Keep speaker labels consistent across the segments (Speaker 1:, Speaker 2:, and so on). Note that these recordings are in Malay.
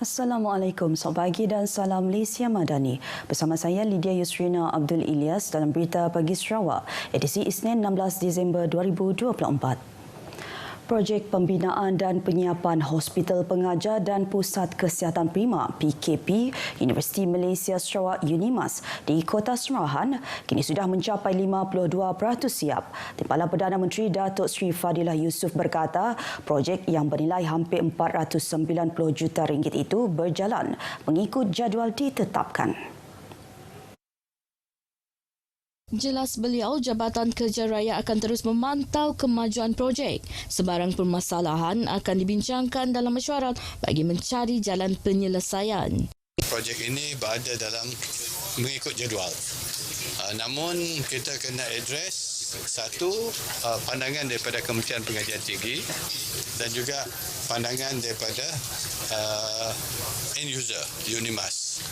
Speaker 1: Assalamualaikum, selamat pagi dan salam Malaysia Madani. Bersama saya Lydia Yusrina Abdul Ilyas dalam Berita Pagi Sarawak, edisi Isnin 16 Disember 2024. Projek Pembinaan dan Penyiapan Hospital Pengajar dan Pusat Kesihatan Prima PKP Universiti Malaysia Sarawak UNIMAS di Kota Semarahan kini sudah mencapai 52% siap. Timbalan Perdana Menteri Datuk Seri Fadilah Yusof berkata projek yang bernilai hampir 490 juta ringgit itu berjalan mengikut jadual ditetapkan.
Speaker 2: Jelas beliau, Jabatan Kerja Raya akan terus memantau kemajuan projek. Sebarang permasalahan akan dibincangkan dalam mesyuarat bagi mencari jalan penyelesaian.
Speaker 3: Projek ini berada dalam mengikut jadual. Namun kita kena address satu, pandangan daripada Kementerian Pengajian Tinggi dan juga pandangan daripada end user UNIMAS.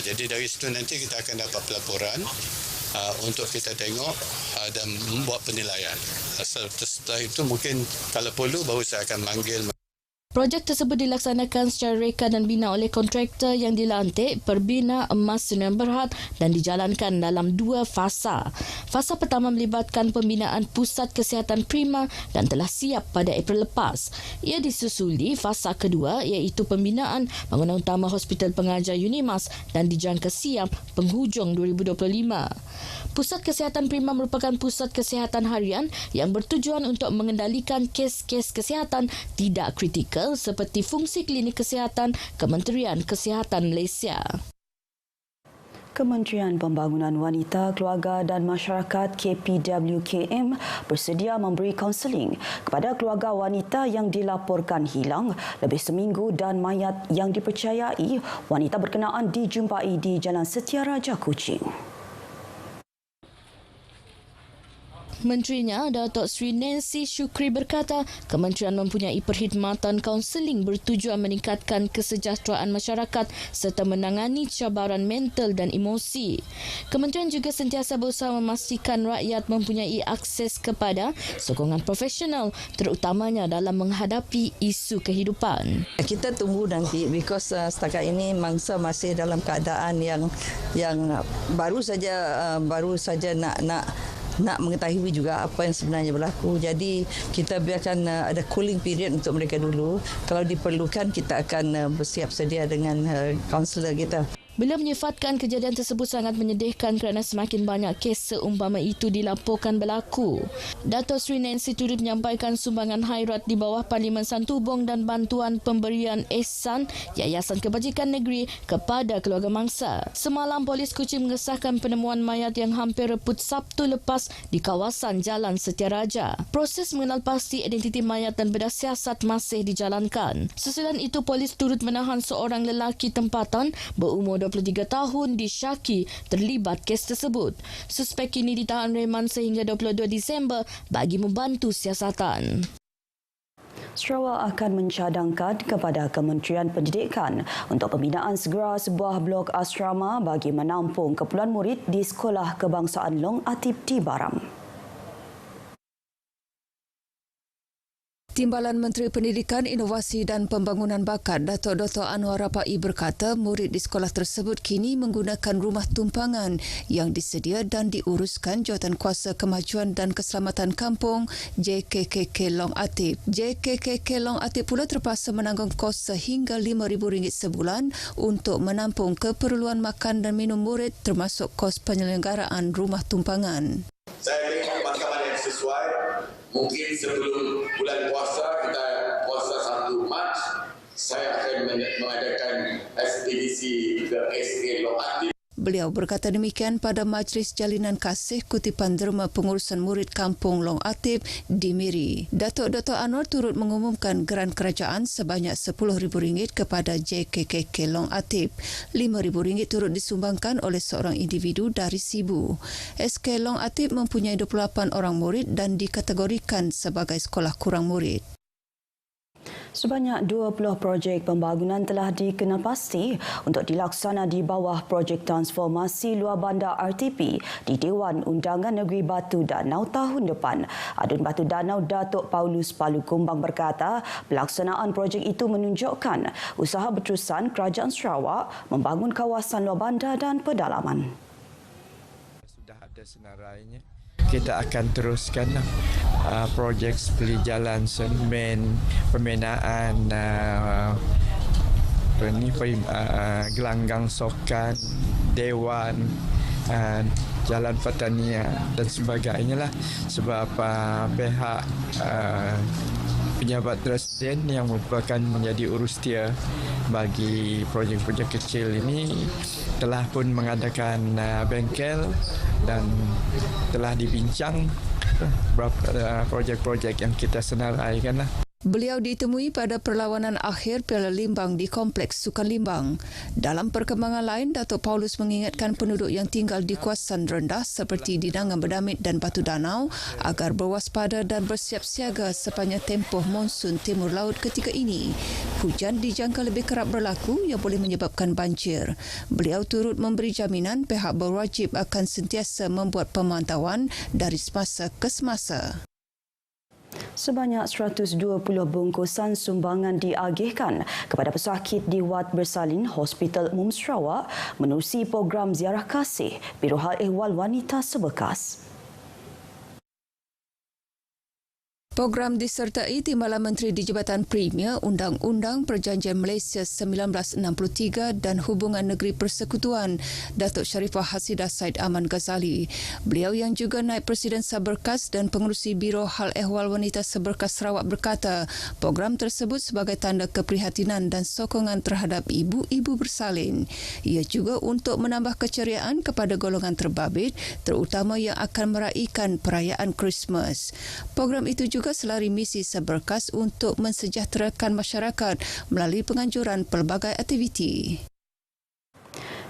Speaker 3: Jadi dari situ nanti kita akan dapat pelaporan untuk kita tengok dan membuat penilaian. Setelah itu mungkin kalau perlu baru saya akan manggil.
Speaker 2: Projek tersebut dilaksanakan secara reka dan bina oleh kontraktor yang dilantik Perbina Emas Sdn Bhd dan dijalankan dalam dua fasa. Fasa pertama melibatkan pembinaan Pusat Kesihatan Prima dan telah siap pada April lepas. Ia disusuli fasa kedua iaitu pembinaan bangunan utama Hospital Pengajar UNIMAS dan dijangka siap penghujung 2025. Pusat Kesihatan Prima merupakan pusat kesihatan harian yang bertujuan untuk mengendalikan kes-kes kesihatan tidak kritikal seperti fungsi klinik kesihatan Kementerian Kesihatan Malaysia.
Speaker 1: Kementerian Pembangunan Wanita, Keluarga dan Masyarakat KPWKM bersedia memberi kaunseling kepada keluarga wanita yang dilaporkan hilang lebih seminggu dan mayat yang dipercayai wanita berkenaan dijumpai di Jalan Setiaraja, Kuching.
Speaker 2: Menterinya, Datuk Seri Nancy Shukri berkata, kementerian mempunyai perkhidmatan kaunseling bertujuan meningkatkan kesejahteraan masyarakat serta menangani cabaran mental dan emosi. Kementerian juga sentiasa berusaha memastikan rakyat mempunyai akses kepada sokongan profesional terutamanya dalam menghadapi isu kehidupan.
Speaker 4: Kita tunggu nanti because setakat ini mangsa masih dalam keadaan yang baru saja nak mengetahui juga apa yang sebenarnya berlaku. Jadi kita biarkan ada cooling period untuk mereka dulu. Kalau diperlukan kita akan bersiap sedia dengan kaunselor kita.
Speaker 2: Beliau menyifatkan kejadian tersebut sangat menyedihkan kerana semakin banyak kes seumpama itu dilaporkan berlaku. Datuk Seri Nancy turut menyampaikan sumbangan khairat di bawah Parlimen Santubong dan bantuan pemberian ihsan Yayasan Kebajikan Negeri kepada keluarga mangsa. Semalam, Polis Kuching mengesahkan penemuan mayat yang hampir reput Sabtu lepas di kawasan Jalan Setiaraja. Proses mengenal pasti identiti mayat dan bedah siasat masih dijalankan. Sesudah itu, polis turut menahan seorang lelaki tempatan berumur 23 tahun disyaki terlibat kes tersebut. Suspek kini ditahan reman sehingga 22 Disember bagi membantu siasatan.
Speaker 1: Sarawak akan mencadangkan kepada Kementerian Pendidikan untuk pembinaan segera sebuah blok asrama bagi menampung keperluan murid di Sekolah Kebangsaan Long Atip di Baram.
Speaker 5: Timbalan Menteri Pendidikan, Inovasi dan Pembangunan Bakat Datuk Dr. Anwar Rabai berkata murid di sekolah tersebut kini menggunakan rumah tumpangan yang disedia dan diuruskan Jawatankuasa Kemajuan dan Keselamatan Kampung JKKK Long Atip. JKKK Long Atip pula terpaksa menanggung kos sehingga RM5,000 sebulan untuk menampung keperluan makan dan minum murid termasuk kos penyelenggaraan rumah tumpangan.
Speaker 6: Saya tengok macam mana yang sesuai. Mungkin sebelum bulan puasa, kita puasa 1 Mac, saya akan mengadakan SPDC ke SK Long Atip.
Speaker 5: Beliau berkata demikian pada Majlis Jalinan Kasih Kutipan Derma Pengurusan Murid Kampung Long Atip di Miri. Datuk Dr. Anwar turut mengumumkan geran kerajaan sebanyak RM10,000 kepada JKKK Long Atip. RM5,000 turut disumbangkan oleh seorang individu dari Sibu. SK Long Atip mempunyai 28 orang murid dan dikategorikan sebagai sekolah kurang murid.
Speaker 1: Sebanyak 20 projek pembangunan telah dikenalpasti untuk dilaksana di bawah projek transformasi luar bandar RTP di Dewan Undangan Negeri Batu Danau tahun depan. Adun Batu Danau Datuk Paulus Palu Kumbang berkata, pelaksanaan projek itu menunjukkan usaha berterusan Kerajaan Sarawak membangun kawasan luar bandar dan pedalaman.
Speaker 7: Sudah ada senarainya. Kita akan teruskan projek seperti jalan semen, pembinaan gelanggang sokan, dewan, jalan pertanian dan sebagainya lah. Sebab pihak pejabat presiden yang merupakan menjadi urustia bagi projek-projek kecil ini telah pun mengadakan bengkel dan telah dibincang beberapa projek-projek yang kita senaraikan lah.
Speaker 5: Beliau ditemui pada perlawanan akhir Piala Limbang di Kompleks Sukan Limbang. Dalam perkembangan lain, Datuk Paulus mengingatkan penduduk yang tinggal di kawasan rendah seperti di Dangan Berdamit dan Batu Danau agar berwaspada dan bersiap siaga sepanjang tempoh monsun timur laut ketika ini. Hujan dijangka lebih kerap berlaku yang boleh menyebabkan banjir. Beliau turut memberi jaminan pihak berwajib akan sentiasa membuat pemantauan dari semasa ke semasa.
Speaker 1: Sebanyak 120 bungkusan sumbangan diagihkan kepada pesakit di Wad Bersalin Hospital Umum Sarawak menerusi program ziarah kasih Biro Hal Ehwal Wanita Sebekas.
Speaker 5: Program disertai Timbalan Menteri di Jabatan Premier Undang-Undang Perjanjian Malaysia 1963 dan Hubungan Negeri Persekutuan, Datuk Sharifah Hasidah Said Aman Ghazali. Beliau yang juga Naib Presiden Saberkas dan Pengerusi Biro Hal Ehwal Wanita Seberkas Sarawak berkata, program tersebut sebagai tanda keprihatinan dan sokongan terhadap ibu-ibu bersalin. Ia juga untuk menambah keceriaan kepada golongan terbabit, terutama yang akan meraihkan perayaan Christmas. Program itu juga selari misi Seberkas untuk mensejahterakan masyarakat melalui penganjuran pelbagai aktiviti.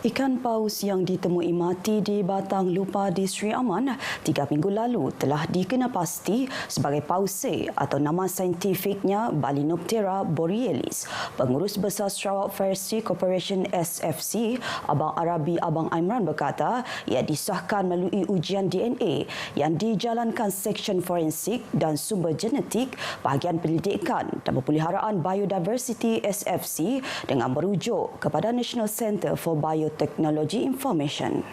Speaker 1: Ikan paus yang ditemui mati di Batang Lupa di Sri Aman 3 minggu lalu telah dikenalpasti sebagai paus C atau nama saintifiknya Balinoptera borealis. Pengurus Besar Sarawak Fishery Corporation SFC, Abang Arabi Abang Aimran berkata ia disahkan melalui ujian DNA yang dijalankan Seksyen Forensik dan Sumber Genetik Bahagian Penyelidikan dan Pemeliharaan Biodiversity SFC dengan merujuk kepada National Centre for Biotechnology Information.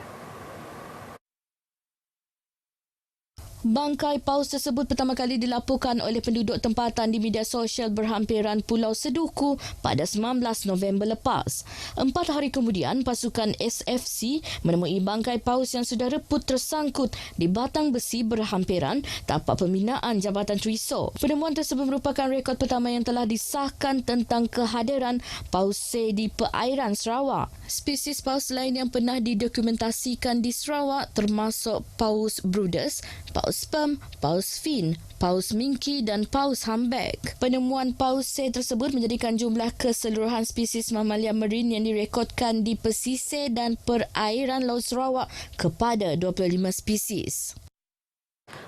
Speaker 2: Bangkai paus tersebut pertama kali dilaporkan oleh penduduk tempatan di media sosial berhampiran Pulau Seduku pada 19 November lepas. 4 hari kemudian, pasukan SFC menemui bangkai paus yang sudah reput tersangkut di batang besi berhampiran tapak pembinaan Jabatan Trisor. Penemuan tersebut merupakan rekod pertama yang telah disahkan tentang kehadiran paus C di perairan Sarawak. Spesies paus lain yang pernah didokumentasikan di Sarawak termasuk paus Brutus, paus sperm, paus fin, paus minki dan paus humpback. Penemuan paus C tersebut menjadikan jumlah keseluruhan spesies mamalia marin yang direkodkan di pesisir dan perairan Laut Sarawak kepada 25 spesies.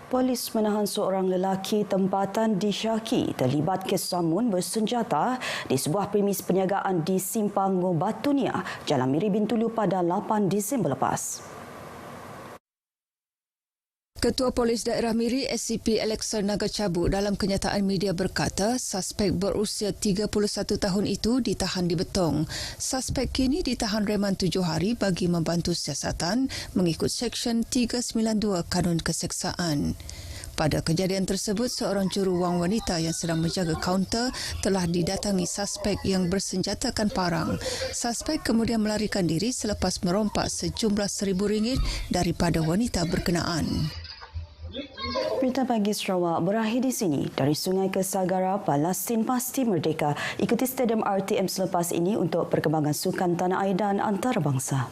Speaker 1: Polis menahan seorang lelaki tempatan disyaki terlibat kes samun bersenjata di sebuah premis perniagaan di Simpang Batunia, Jalan Miri Bintulu pada 8 Disember lepas.
Speaker 5: Ketua Polis Daerah Miri SCP Alexa Nagacabu dalam kenyataan media berkata suspek berusia 31 tahun itu ditahan di Betong. Suspek kini ditahan reman 7 hari bagi membantu siasatan mengikut Seksyen 392 Kanun Keseksaan. Pada kejadian tersebut, seorang juru wang wanita yang sedang menjaga kaunter telah didatangi suspek yang bersenjatakan parang. Suspek kemudian melarikan diri selepas merompak sejumlah RM1,000 daripada wanita berkenaan.
Speaker 1: Berita pagi Sarawak berakhir di sini. Dari Sungai ke Sagara, Palestin pasti merdeka. Ikuti Stadium RTM selepas ini untuk perkembangan sukan tanah air dan antarabangsa.